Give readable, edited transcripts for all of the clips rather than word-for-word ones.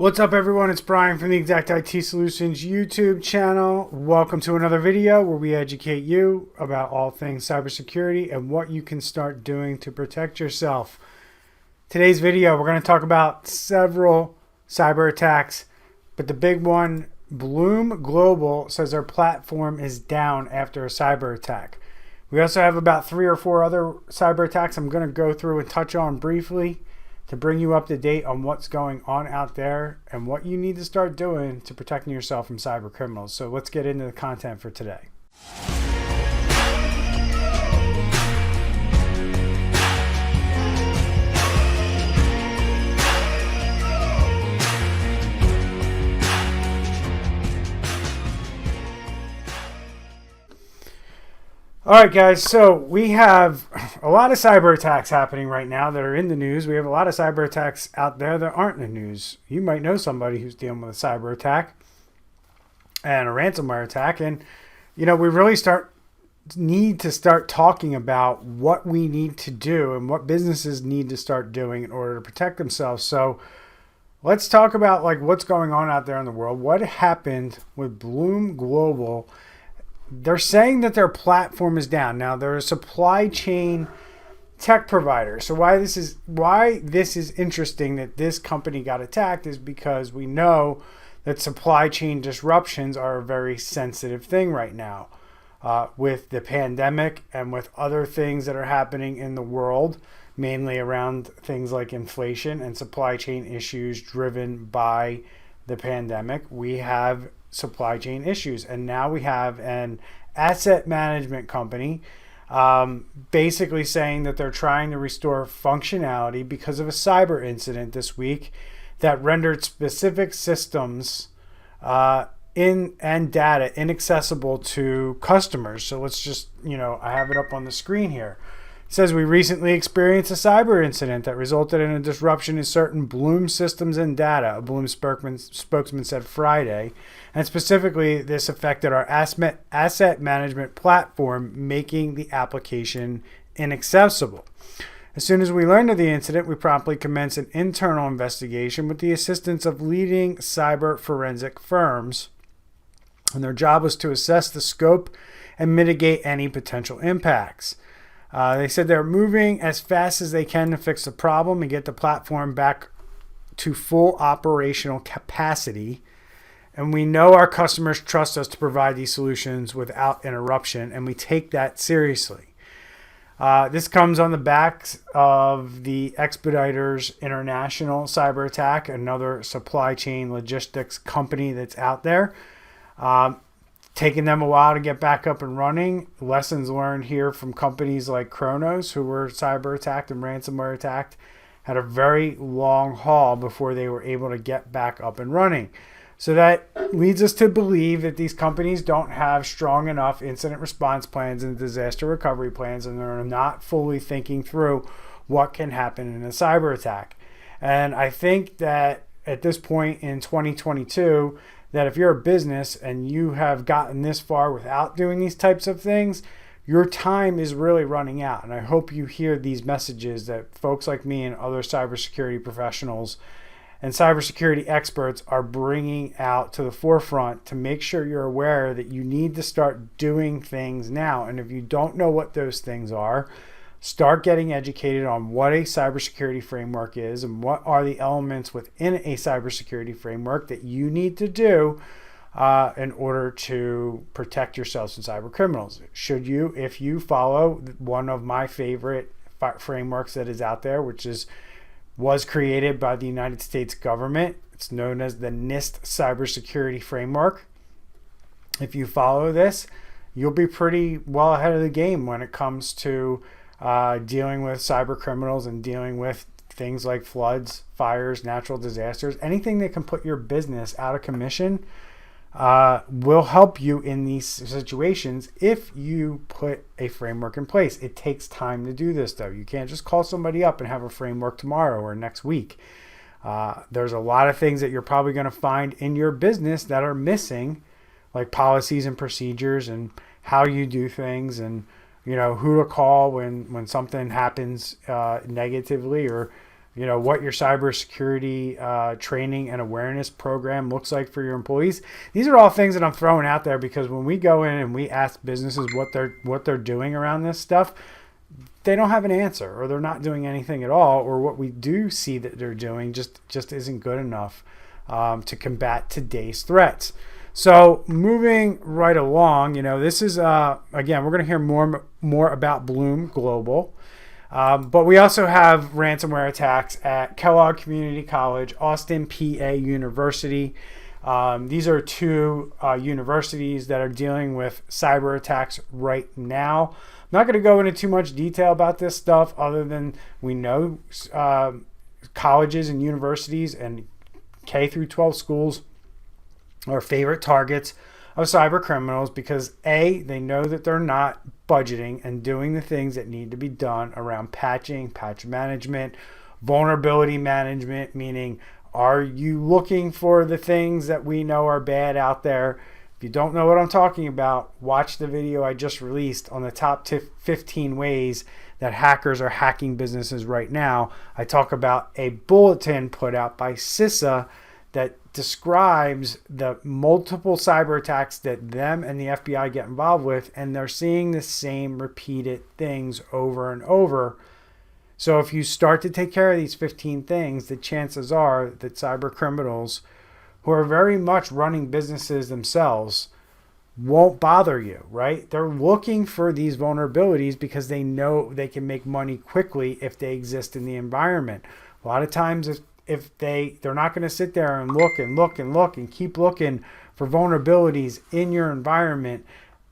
What's up, everyone? It's Brian from the Exact IT Solutions YouTube channel. Welcome to another video where we educate you about all things cybersecurity and what you can start doing to protect yourself. Today's video, we're going to talk about several cyber attacks, but the big one, Bloom Global says their platform is down after a cyber attack. We also have about 3 or 4 other cyber attacks I'm going to go through and touch on briefly to bring you up to date on what's going on out there and what you need to start doing to protecting yourself from cyber criminals. So let's get into the content for today. All right, guys, so we have a lot of cyber attacks happening right now that are in the news. We have a lot of cyber attacks out there that aren't in the news. You might know somebody who's dealing with a cyber attack and a ransomware attack. And, we really need to start talking about what we need to do and what businesses need to start doing in order to protect themselves. So let's talk about what's going on out there in the world. What happened with Bloom Global? They're saying that their platform is down. Now, they're a supply chain tech provider. So why this is interesting that this company got attacked is because we know that supply chain disruptions are a very sensitive thing right now. With the pandemic and with other things that are happening in the world, mainly around things like inflation and supply chain issues driven by the pandemic, we have supply chain issues. And now we have an asset management company basically saying that they're trying to restore functionality because of a cyber incident this week that rendered specific systems and data inaccessible to customers. So let's just, I have it up on the screen here. It says we recently experienced a cyber incident that resulted in a disruption in certain Bloom systems and data, a Bloom spokesman said Friday. And specifically, this affected our asset management platform, making the application inaccessible. As soon as we learned of the incident, we promptly commenced an internal investigation with the assistance of leading cyber forensic firms. And their job was to assess the scope and mitigate any potential impacts. They said they're moving as fast as they can to fix the problem and get the platform back to full operational capacity. And we know our customers trust us to provide these solutions without interruption, and we take that seriously. This comes on the backs of the Expeditors International cyber attack, another supply chain logistics company that's out there. Taking them a while to get back up and running. Lessons learned here from companies like Kronos, who were cyber attacked and ransomware attacked, had a very long haul before they were able to get back up and running. So that leads us to believe that these companies don't have strong enough incident response plans and disaster recovery plans, and they're not fully thinking through what can happen in a cyber attack. And I think that at this point in 2022, that if you're a business and you have gotten this far without doing these types of things, your time is really running out. And I hope you hear these messages that folks like me and other cybersecurity professionals and cybersecurity experts are bringing out to the forefront to make sure you're aware that you need to start doing things now. And if you don't know what those things are, start getting educated on what a cybersecurity framework is and what are the elements within a cybersecurity framework that you need to do in order to protect yourselves from cyber criminals. If you follow one of my favorite frameworks that is out there, which was created by the United States government, it's known as the NIST Cybersecurity Framework. If you follow this, you'll be pretty well ahead of the game when it comes to dealing with cyber criminals and dealing with things like floods, fires, natural disasters. Anything that can put your business out of commission will help you in these situations if you put a framework in place. It takes time to do this, though. You can't just call somebody up and have a framework tomorrow or next week. There's a lot of things that you're probably going to find in your business that are missing, like policies and procedures and how you do things and who to call when something happens negatively, or what your cybersecurity training and awareness program looks like for your employees. These are all things that I'm throwing out there because when we go in and we ask businesses what they're doing around this stuff, they don't have an answer, or they're not doing anything at all, or what we do see that they're doing just isn't good enough to combat today's threats. So moving right along, this is again, we're going to hear more about Bloom Global. But we also have ransomware attacks at Kellogg Community College, Austin Peay University. These are two universities that are dealing with cyber attacks right now. I'm not going to go into too much detail about this stuff other than we know colleges and universities and K through 12 schools are favorite targets of cyber criminals because they know that they're not budgeting and doing the things that need to be done around patching, patch management, vulnerability management, meaning are you looking for the things that we know are bad out there? If you don't know what I'm talking about, watch the video I just released on the top 15 ways that hackers are hacking businesses right now. I talk about a bulletin put out by CISA that describes the multiple cyber attacks that them and the FBI get involved with, and they're seeing the same repeated things over and over. So if you start to take care of these 15 things, the chances are that cyber criminals who are very much running businesses themselves won't bother you, right? They're looking for these vulnerabilities because they know they can make money quickly if they exist in the environment. A lot of times if they're not going to sit there and look and keep looking for vulnerabilities in your environment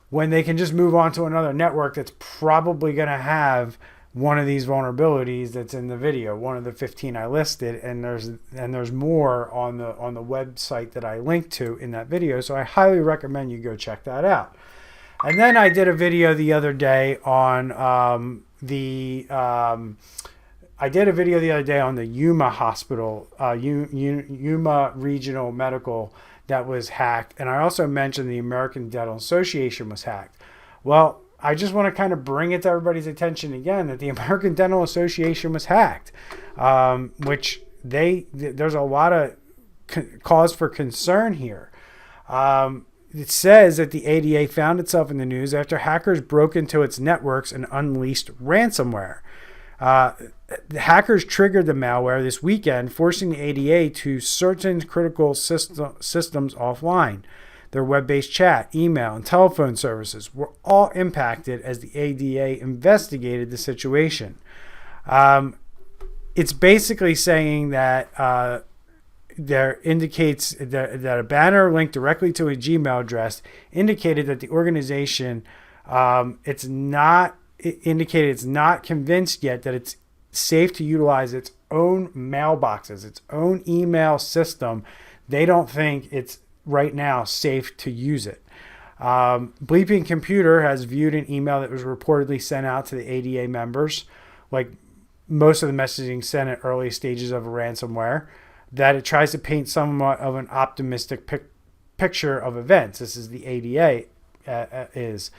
when they can just move on to another network that's probably going to have one of these vulnerabilities that's in the video, one of the 15 I listed, and there's more on the website that I linked to in that video. So I highly recommend you go check that out. And then I did a video the other day on the Yuma Hospital, Yuma Regional Medical that was hacked. And I also mentioned the American Dental Association was hacked. Well, I just want to kind of bring it to everybody's attention again that the American Dental Association was hacked, which there's a lot of cause for concern here. It says that the ADA found itself in the news after hackers broke into its networks and unleashed ransomware. The hackers triggered the malware this weekend, forcing the ADA to certain critical systems offline. Their web-based chat, email, and telephone services were all impacted as the ADA investigated the situation. It's basically saying that there indicates that a banner linked directly to a Gmail address indicated that the organization it's not convinced yet that it's safe to utilize its own mailboxes, its own email system. They don't think it's right now safe to use it. Bleeping Computer has viewed an email that was reportedly sent out to the ADA members, like most of the messaging sent at early stages of a ransomware, that it tries to paint somewhat of an optimistic picture of events. This is the ADA is.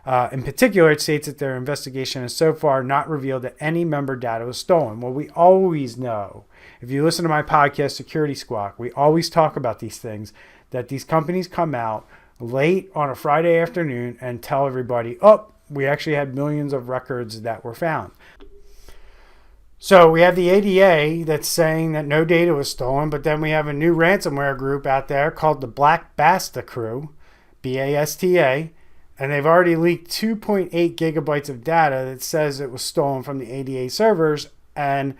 In particular, it states that their investigation has so far not revealed that any member data was stolen. Well, we always know, if you listen to my podcast, Security Squawk, we always talk about these things, that these companies come out late on a Friday afternoon and tell everybody, we actually had millions of records that were found. So we have the ADA that's saying that no data was stolen, but then we have a new ransomware group out there called the Black Basta Crew, BASTA, and they've already leaked 2.8 gigabytes of data that says it was stolen from the ADA servers, and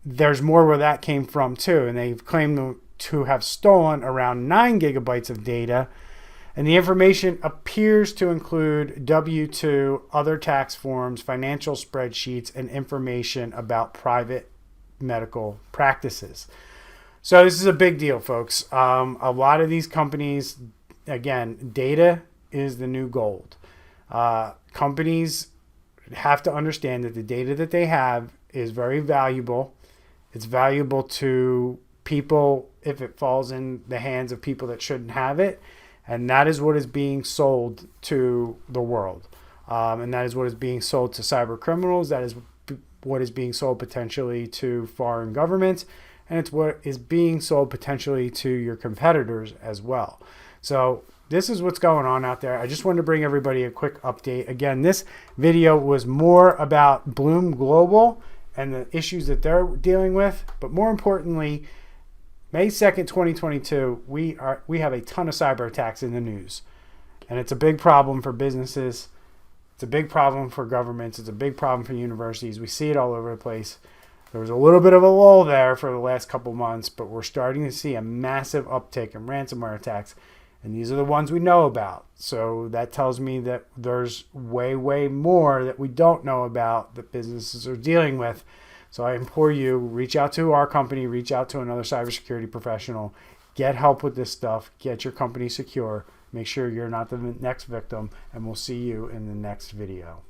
there's more where that came from too, and they've claimed to have stolen around 9 gigabytes of data, and the information appears to include W-2, other tax forms, financial spreadsheets, and information about private medical practices. So this is a big deal, folks. A lot of these companies, again, data is the new gold. Companies have to understand that the data that they have is very valuable. It's valuable to people if it falls in the hands of people that shouldn't have it. And that is what is being sold to the world. And that is what is being sold to cyber criminals. That is what is being sold potentially to foreign governments, and it's what is being sold potentially to your competitors as well. So this is what's going on out there. I just wanted to bring everybody a quick update. Again, this video was more about Bloom Global and the issues that they're dealing with, but more importantly, May 2nd, 2022, we have a ton of cyber attacks in the news. And it's a big problem for businesses. It's a big problem for governments. It's a big problem for universities. We see it all over the place. There was a little bit of a lull there for the last couple months, but we're starting to see a massive uptick in ransomware attacks. And these are the ones we know about. So that tells me that there's way, way more that we don't know about that businesses are dealing with. So I implore you, reach out to our company, reach out to another cybersecurity professional, get help with this stuff, get your company secure, make sure you're not the next victim, and we'll see you in the next video.